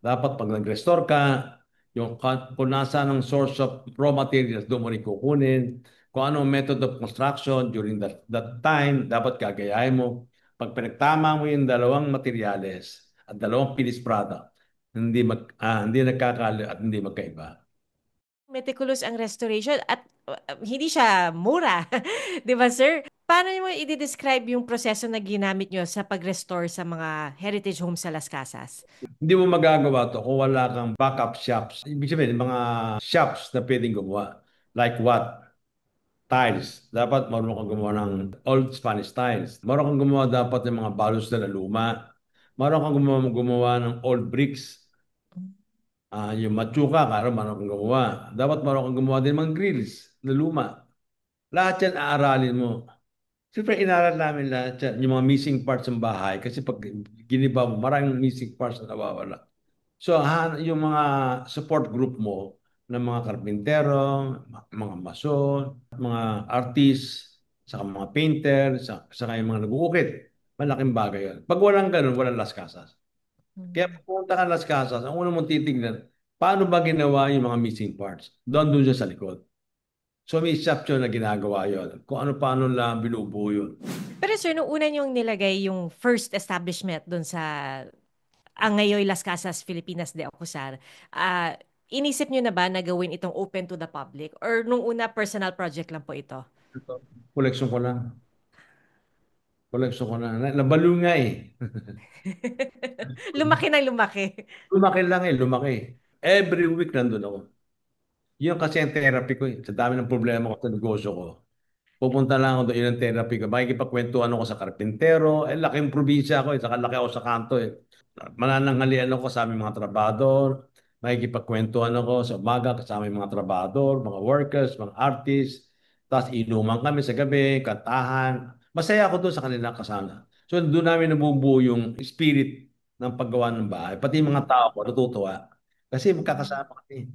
Dapat pag nag-restore ka, kung nasa ng source of raw materials, doon mo rin kukunin. Kung anong method of construction during that time, dapat gagayahin mo. Pag pinagtama mo yung dalawang materyales at dalawang finished product, hindi nagkakali at hindi magkaiba. Meticulous ang restoration at hindi siya mura. 'Di ba, sir? Paano mo i-describe yung proseso na ginamit nyo sa pag-restore sa mga heritage homes sa Las Casas? Hindi mo magagawa to kung wala kang backup shops. Ibig sabihin, mga shops na pwedeng gumawa. Like what? Tiles. Dapat marunong kang gumawa ng old Spanish tiles. Marunong kang gumawa dapat ng mga balos na luma. Marunong kang gumawa ng old bricks. Yung matsuka, marunong kang gumawa. Dapat marunong kang gumawa din ng mga grills na luma. Lahat yan aaralin mo. Siyempre, inaral namin lahat yan. Yung mga missing parts ng bahay. Kasi pag giniba mo, maraming missing parts na nawawala. So, yung mga support group mo ng mga karpintero, mga mason, mga artist, saka mga painter, saka yung mga nag-uukit. Malaking bagay yun. Pag walang ganun, walang Las Casas. Kaya Mm. pag pumunta ka Las Casas, ang una mong titignan, paano ba ginawa yung mga missing parts? Doon siya sa likod. So may shop yun na ginagawa yun. Kung ano-paano lang binubuo yun. Pero sir, nung una yung nilagay yung first establishment doon sa ang ngayon Las Casas, Filipinas de Ocusar, inisip nyo na ba na gawin itong open to the public? Or nung una, personal project lang po ito? Koleksyon ko lang. Koleksyon ko lang. Nabalo nga eh. Lumaki ng lumaki. Lumaki lang eh, lumaki. Every week nandun ako. Yun kasi ang therapy ko eh. Sa dami ng problema ko sa negosyo ko. Pupunta lang ako doon, yun ang therapy ko. Makikipagkwentuhan ako sa karpintero. Eh, laking probinsya ako eh. Saka laki ako sa kanto eh. Manananghalian ako sa aming mga trabador. Makikipagkwentuhan ako sa umaga kasama yung mga trabador, mga workers, mga artists. Tapos inuman kami sa gabi, kantahan. Masaya ako doon sa kanilang kasama. So doon namin nabubuo yung spirit ng paggawa ng bahay. Pati yung mga tao ko natutuwa. Kasi magkakasama kami.